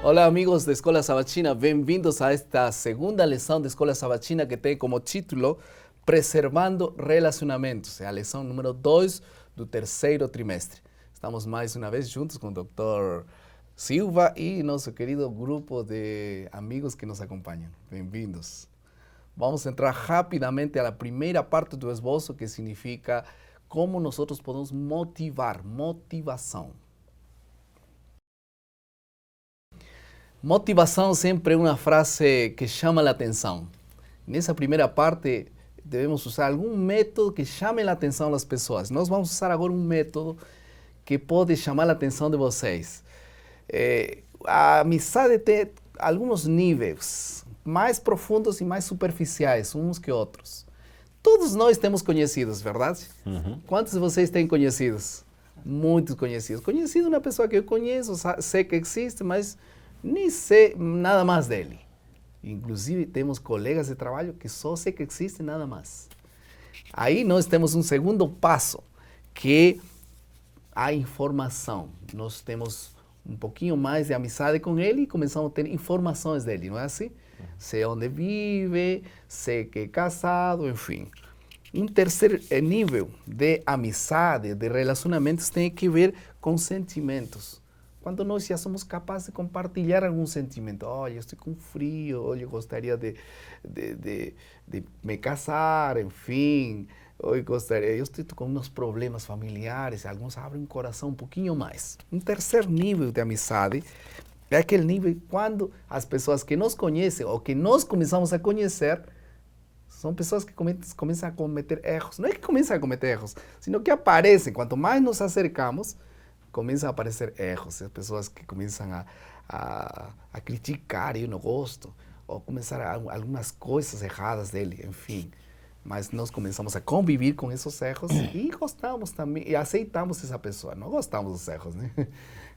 Olá amigos da Escola Sabatina, bem-vindos a esta segunda lição da Escola Sabatina que tem como título Preservando Relacionamentos. É a lição número 2 do terceiro trimestre. Estamos mais uma vez juntos com o Dr. Silva e nosso querido grupo de amigos que nos acompanham. Bem-vindos. Vamos entrar rapidamente à primeira parte do esboço, que significa como nós podemos motivar, motivação. Motivação sempre é uma frase que chama a atenção. Nessa primeira parte, devemos usar algum método que chame a atenção das pessoas. Nós vamos usar agora um método que pode chamar a atenção de vocês. A amizade tem alguns níveis, mais profundos e mais superficiais, uns que outros. Todos nós temos conhecidos, verdade? Uhum. Quantos de vocês têm conhecidos? Muitos conhecidos. Conhecido é uma pessoa que eu conheço, sei que existe, mas nem sei nada mais dele. Inclusive, temos colegas de trabalho que só sei que existe nada mais. Aí nós temos um segundo passo, que é a informação. Nós temos um pouquinho mais de amizade com ele e começamos a ter informações dele, não é assim? Sei onde vive, sei que é casado, enfim. Um terceiro nível de amizade, de relacionamentos, tem que ver com sentimentos. Quando nós já somos capazes de compartilhar algum sentimento. Olha, eu estou com frio, olha, eu gostaria de me casar, enfim. Eu estou com uns problemas familiares, alguns abrem o coração um pouquinho mais. Um terceiro nível de amizade é aquele nível quando as pessoas que nos conhecem ou que nós começamos a conhecer são pessoas que começam a cometer erros. Não é que começam a cometer erros, sino que aparecem. Quanto mais nos acercamos, começam a aparecer erros, as pessoas que começam a criticar, eu não gosto, ou começar algumas coisas erradas dele, enfim. Mas nós começamos a conviver com esses erros e gostamos também, e aceitamos essa pessoa. Não gostamos dos erros, né?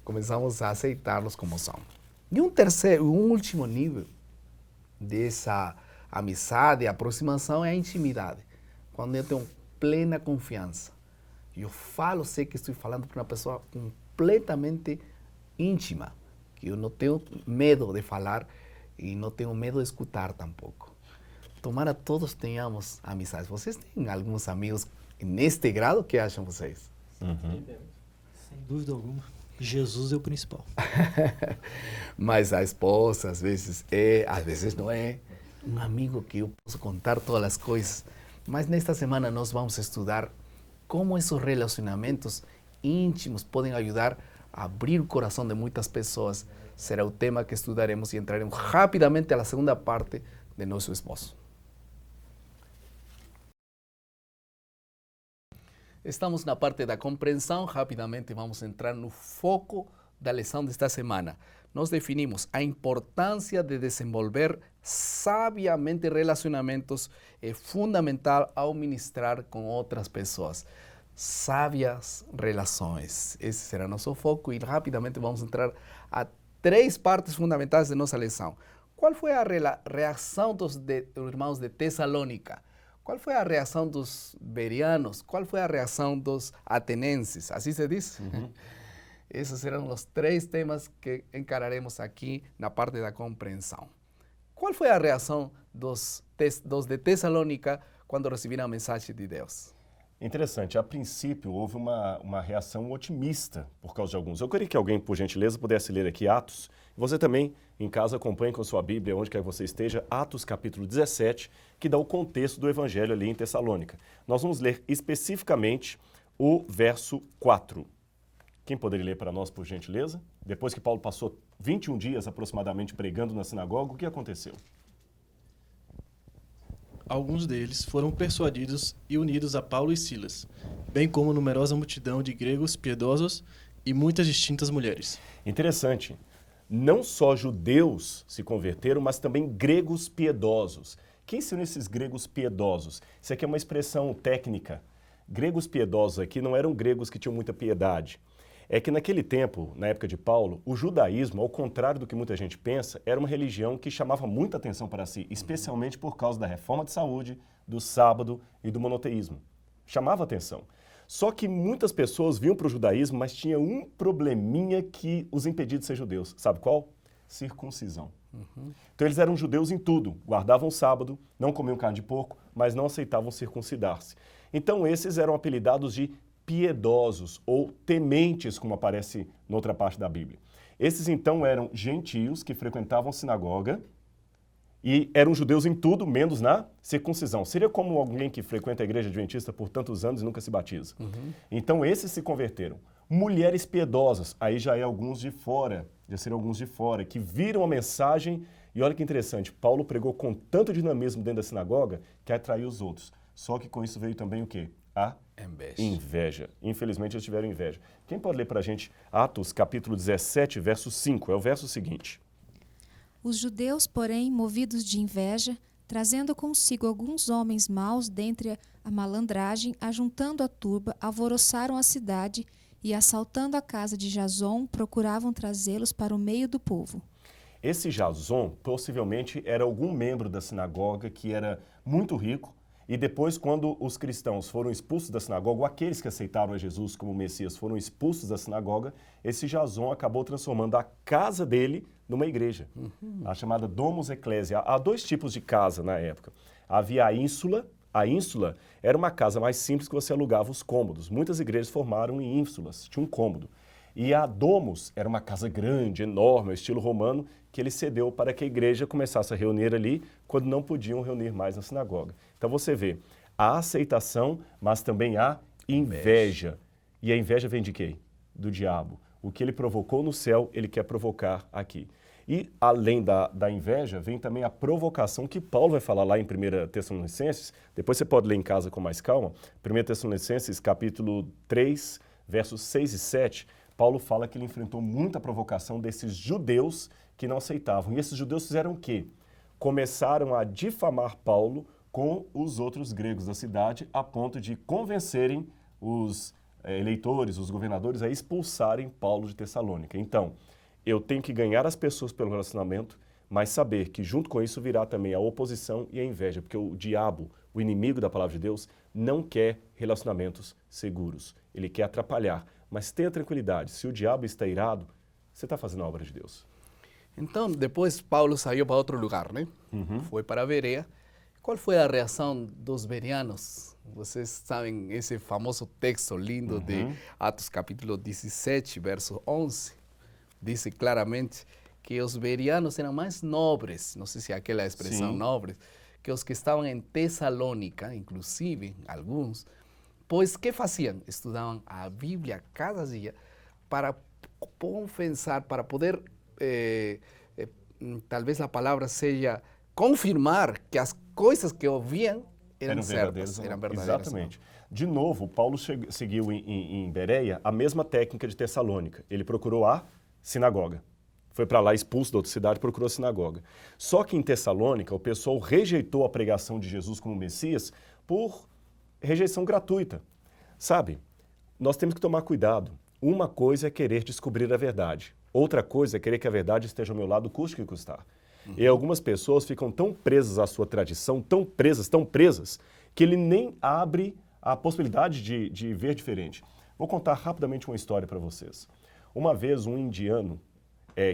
Começamos a aceitá-los como são. E um último nível dessa amizade, aproximação é a intimidade. Quando eu tenho plena confiança. Eu sei que estou falando para uma pessoa completamente íntima, que eu não tenho medo de falar e não tenho medo de escutar tampouco. Tomara todos tenhamos amizades. Vocês têm alguns amigos neste grado? O que acham vocês? Uhum. Sem dúvida alguma. Jesus é o principal. Mas a esposa às vezes é, às vezes não é. Um amigo que eu posso contar todas as coisas. Mas nesta semana nós vamos estudar como esses relacionamentos íntimos podem ajudar a abrir o coração de muitas pessoas. Será o tema que estudaremos e entraremos rapidamente na segunda parte de nosso esboço. Estamos na parte da compreensão. Rapidamente vamos entrar no foco da lição desta semana. Nós definimos a importância de desenvolver sabiamente relacionamentos é fundamental ao ministrar com outras pessoas. Sábias relações. Esse será nosso foco e rapidamente vamos entrar a 3 partes fundamentais de nossa lição. Qual foi a reação dos irmãos de Tessalônica? Qual foi a reação dos bereanos? Qual foi a reação dos atenenses? Assim se diz? Uhum. Esses serão os 3 temas que encararemos aqui na parte da compreensão. Qual foi a reação dos de Tessalônica quando receberam a mensagem de Deus? Interessante. A princípio, houve uma reação otimista por causa de alguns. Eu queria que alguém, por gentileza, pudesse ler aqui Atos. Você também, em casa, acompanhe com a sua Bíblia, onde quer que você esteja, Atos capítulo 17, que dá o contexto do Evangelho ali em Tessalônica. Nós vamos ler especificamente o verso 4. Quem poderia ler para nós, por gentileza? Depois que Paulo passou 21 dias aproximadamente pregando na sinagoga, o que aconteceu? Alguns deles foram persuadidos e unidos a Paulo e Silas, bem como numerosa multidão de gregos piedosos e muitas distintas mulheres. Interessante. Não só judeus se converteram, mas também gregos piedosos. Quem são esses gregos piedosos? Isso aqui é uma expressão técnica. Gregos piedosos aqui não eram gregos que tinham muita piedade. É que naquele tempo, na época de Paulo, o judaísmo, ao contrário do que muita gente pensa, era uma religião que chamava muita atenção para si, especialmente por causa da reforma de saúde, do sábado e do monoteísmo. Chamava atenção. Só que muitas pessoas vinham para o judaísmo, mas tinha um probleminha que os impedia de ser judeus. Sabe qual? circuncisão. Então eles eram judeus em tudo, guardavam o sábado, não comiam carne de porco, mas não aceitavam circuncidar-se. Então esses eram apelidados de piedosos ou tementes, como aparece noutra parte da Bíblia. Esses então eram gentios que frequentavam sinagoga e eram judeus em tudo, menos na circuncisão. Seria como alguém que frequenta a igreja adventista por tantos anos e nunca se batiza. Então esses se converteram. Mulheres piedosas, aí já é alguns de fora, já seriam alguns de fora, que viram a mensagem e olha que interessante, Paulo pregou com tanto dinamismo dentro da sinagoga que atraiu os outros. Só que com isso veio também o quê? A inveja. Infelizmente eles tiveram inveja. Quem pode ler para a gente Atos capítulo 17, verso 5? É o verso seguinte. Os judeus, porém, movidos de inveja, trazendo consigo alguns homens maus dentre a malandragem, ajuntando a turba, alvoroçaram a cidade e, assaltando a casa de Jason, procuravam trazê-los para o meio do povo. Esse Jason possivelmente era algum membro da sinagoga que era muito rico e depois, quando os cristãos foram expulsos da sinagoga, ou aqueles que aceitaram a Jesus como Messias foram expulsos da sinagoga, esse Jason acabou transformando a casa dele numa igreja, a chamada Domus Ecclesia. Há dois tipos de casa na época. Havia a ínsula. A ínsula era uma casa mais simples que você alugava os cômodos. Muitas igrejas formaram em ínsulas, tinha um cômodo. E a Domus era uma casa grande, enorme, estilo romano, que ele cedeu para que a igreja começasse a reunir ali quando não podiam reunir mais na sinagoga. Então você vê a aceitação, mas também a inveja. E a inveja vem de quem? Do diabo. O que ele provocou no céu, ele quer provocar aqui. E, além da inveja, vem também a provocação que Paulo vai falar lá em 1 Tessalonicenses. Depois você pode ler em casa com mais calma. 1 Tessalonicenses, capítulo 3, versos 6 e 7. Paulo fala que ele enfrentou muita provocação desses judeus que não aceitavam. E esses judeus fizeram o quê? Começaram a difamar Paulo com os outros gregos da cidade, a ponto de convencerem os eleitores, os governadores, a expulsarem Paulo de Tessalônica. Então, eu tenho que ganhar as pessoas pelo relacionamento, mas saber que junto com isso virá também a oposição e a inveja, porque o diabo, o inimigo da palavra de Deus, não quer relacionamentos seguros. Ele quer atrapalhar. Mas tenha tranquilidade, se o diabo está irado, você está fazendo a obra de Deus. Então, depois Paulo saiu para outro lugar, né? Foi para Berea. Qual foi a reação dos bereanos? Vocês sabem esse famoso texto lindo de Atos capítulo 17, verso 11. Diz claramente que os bereanos eram mais nobres, não sei se é aquela expressão nobres, que os que estavam em Tessalônica, inclusive alguns, pois que faziam? Estudavam a Bíblia cada dia para confessar, para poder, talvez a palavra seja, confirmar que as coisas que ouviam eram certas, eram verdadeiras. Exatamente. De novo, Paulo seguiu em Bereia a mesma técnica de Tessalônica. Ele procurou a sinagoga. Foi para lá expulso da outra cidade, procurou a sinagoga. Só que em Tessalônica, o pessoal rejeitou a pregação de Jesus como Messias por rejeição gratuita. Sabe, nós temos que tomar cuidado. Uma coisa é querer descobrir a verdade. Outra coisa é querer que a verdade esteja ao meu lado, custe o que custar. E algumas pessoas ficam tão presas à sua tradição, tão presas, que ele nem abre a possibilidade de ver diferente. Vou contar rapidamente uma história para vocês. Uma vez um indiano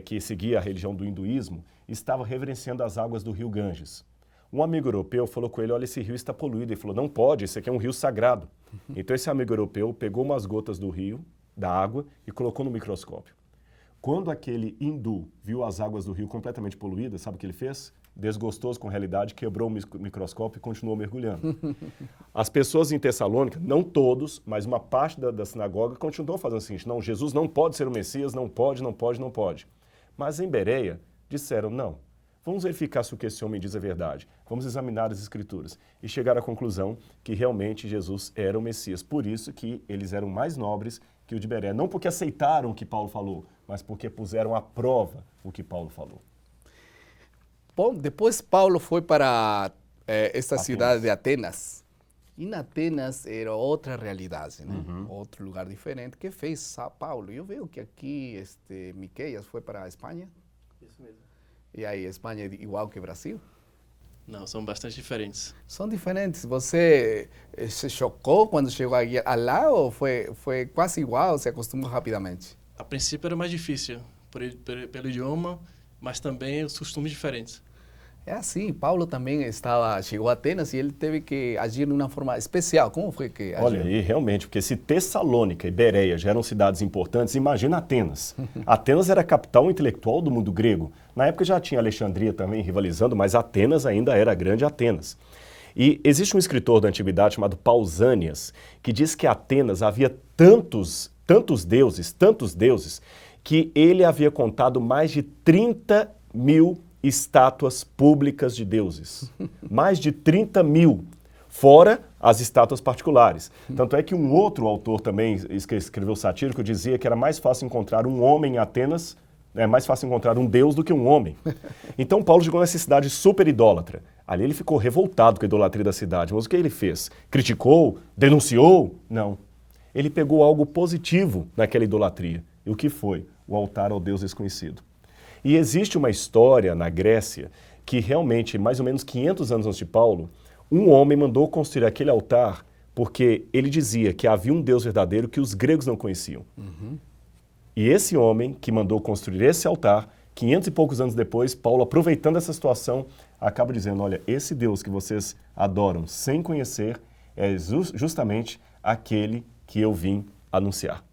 que seguia a religião do hinduísmo estava reverenciando as águas do rio Ganges. Um amigo europeu falou com ele, olha, esse rio está poluído. Ele falou, não pode, esse aqui é um rio sagrado. Então esse amigo europeu pegou umas gotas do rio, da água, e colocou no microscópio. Quando aquele hindu viu as águas do rio completamente poluídas, sabe o que ele fez? Desgostoso com a realidade, quebrou o microscópio e continuou mergulhando. As pessoas em Tessalônica, não todos, mas uma parte da sinagoga continuou fazendo o seguinte, não, Jesus não pode ser o Messias, não pode. Mas em Bereia disseram, não, vamos verificar se o que esse homem diz é verdade. Vamos examinar as Escrituras. E chegaram à conclusão que realmente Jesus era o Messias. Por isso que eles eram mais nobres que o de Bereia. Não porque aceitaram o que Paulo falou, mas porque puseram à prova o que Paulo falou. Bom, depois Paulo foi para esta cidade de Atenas. E em Atenas era outra realidade, né? Outro lugar diferente que fez São Paulo. Eu vejo que aqui Miqueias foi para a Espanha. Isso mesmo. E aí, Espanha é igual que Brasil? Não, são bastante diferentes. São diferentes. Você se chocou quando chegou lá ou foi quase igual, se acostumou rapidamente? A princípio era mais difícil, pelo idioma mas também os costumes diferentes. É assim, Paulo também chegou a Atenas e ele teve que agir de uma forma especial. Como foi que agiu? Olha, e realmente, porque se Tessalônica e Bereia já eram cidades importantes, imagina Atenas. Atenas era a capital intelectual do mundo grego. Na época já tinha Alexandria também rivalizando, mas Atenas ainda era a grande Atenas. E existe um escritor da antiguidade chamado Pausanias, que diz que Atenas havia tantos deuses, que ele havia contado mais de 30.000 estátuas públicas de deuses. Mais de 30.000, fora as estátuas particulares. Tanto é que um outro autor também, que escreveu satírico, dizia que era mais fácil encontrar um homem em Atenas, é mais fácil encontrar um deus do que um homem. Então Paulo chegou nessa cidade super idólatra. Ali ele ficou revoltado com a idolatria da cidade. Mas o que ele fez? Criticou? Denunciou? Não. Ele pegou algo positivo naquela idolatria. E o que foi? O altar ao Deus desconhecido. E existe uma história na Grécia que realmente, mais ou menos 500 anos antes de Paulo, um homem mandou construir aquele altar porque ele dizia que havia um Deus verdadeiro que os gregos não conheciam. E esse homem que mandou construir esse altar, 500 e poucos anos depois, Paulo, aproveitando essa situação, acaba dizendo, olha, esse Deus que vocês adoram sem conhecer é justamente aquele que eu vim anunciar.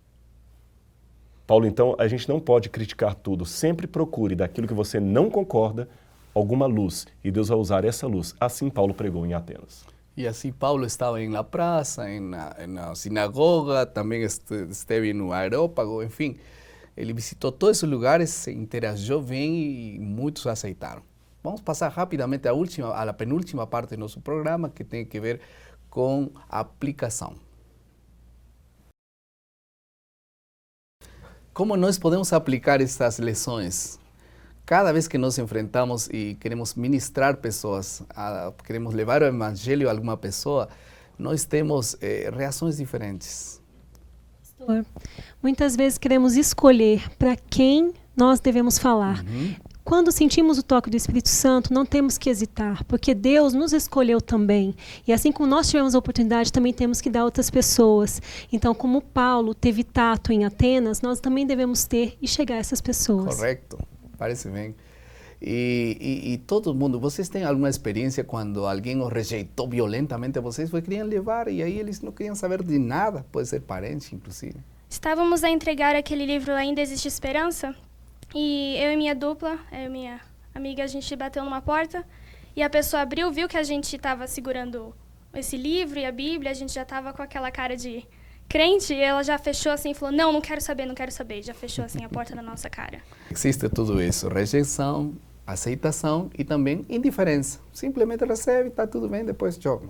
Paulo, então, a gente não pode criticar tudo. Sempre procure daquilo que você não concorda alguma luz. E Deus vai usar essa luz. Assim Paulo pregou em Atenas. E assim Paulo estava na praça, na sinagoga, também esteve no aerópago, enfim. Ele visitou todos esses lugares, se interagiu bem e muitos aceitaram. Vamos passar rapidamente à penúltima parte do nosso programa, que tem que ver com a aplicação. Como nós podemos aplicar estas lições? Cada vez que nos enfrentamos e queremos ministrar pessoas, queremos levar o evangelho a alguma pessoa, nós temos reações diferentes. Pastor, muitas vezes queremos escolher para quem nós devemos falar. Quando sentimos o toque do Espírito Santo, não temos que hesitar, porque Deus nos escolheu também. E assim como nós tivemos a oportunidade, também temos que dar a outras pessoas. Então, como Paulo teve tato em Atenas, nós também devemos ter e chegar a essas pessoas. Correto, parece bem. E todo mundo, vocês têm alguma experiência quando alguém os rejeitou violentamente a vocês? Vocês queriam levar e aí eles não queriam saber de nada, pode ser parente, inclusive. Estávamos a entregar aquele livro Ainda Existe Esperança, e eu e minha dupla, eu e minha amiga, a gente bateu numa porta e a pessoa abriu, viu que a gente estava segurando esse livro e a Bíblia, a gente já estava com aquela cara de crente e ela já fechou assim e falou, não quero saber, já fechou assim a porta na nossa cara. Existe tudo isso, rejeição, aceitação e também indiferença. Simplesmente recebe, está tudo bem, depois joga.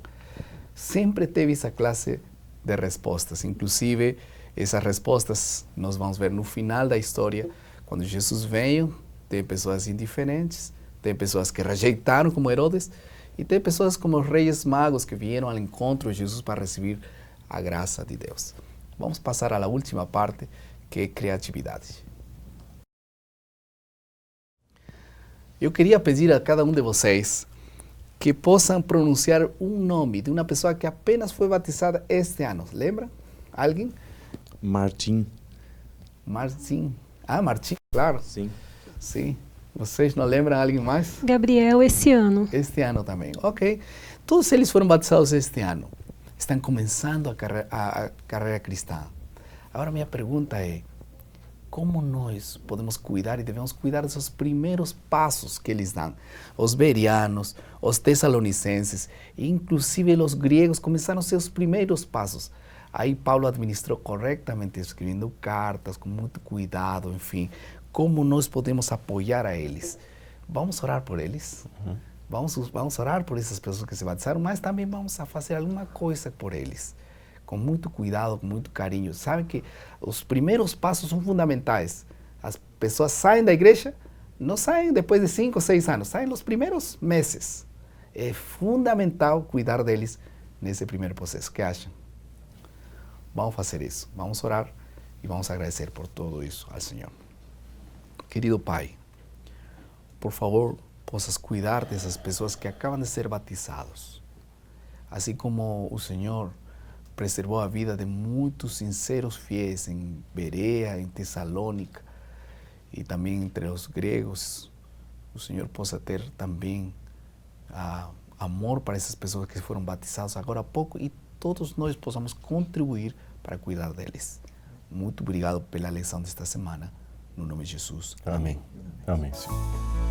Sempre teve essa classe de respostas, inclusive essas respostas nós vamos ver no final da história. Quando Jesus veio, tem pessoas indiferentes, tem pessoas que rejeitaram como Herodes e tem pessoas como os reis magos que vieram ao encontro de Jesus para receber a graça de Deus. Vamos passar à última parte, que é criatividade. Eu queria pedir a cada um de vocês que possam pronunciar um nome de uma pessoa que apenas foi batizada este ano. Lembra? Alguém? Martim. Martim. Ah, Martim, claro. Sim. Sim. Vocês não lembram alguém mais? Gabriel, esse ano. Este ano também. Ok. Todos eles foram batizados este ano. Estão começando a carreira cristã. Agora, minha pergunta é, como nós podemos cuidar e devemos cuidar desses primeiros passos que eles dão? Os bereanos, os tessalonicenses, inclusive os gregos começaram seus primeiros passos. Aí Paulo administrou corretamente, escrevendo cartas, com muito cuidado, enfim. Como nós podemos apoiar a eles? Vamos orar por eles? Vamos orar por essas pessoas que se batizaram, mas também vamos a fazer alguma coisa por eles. Com muito cuidado, com muito carinho. Sabe que os primeiros passos são fundamentais. As pessoas saem da igreja, não saem depois de 5 ou 6 anos, saem nos primeiros meses. É fundamental cuidar deles nesse primeiro processo. O que acham? Vamos fazer isso, vamos orar e vamos agradecer por tudo isso ao Senhor. Querido Pai, por favor, possas cuidar dessas pessoas que acabam de ser batizados. Assim como o Senhor preservou a vida de muitos sinceros fiéis em Berea, em Tessalônica e também entre os gregos, o Senhor possa ter também amor para essas pessoas que foram batizadas agora há pouco e todos nós possamos contribuir para cuidar deles. Muito obrigado pela lição desta semana. No nome de Jesus. Amém. Amém, Senhor.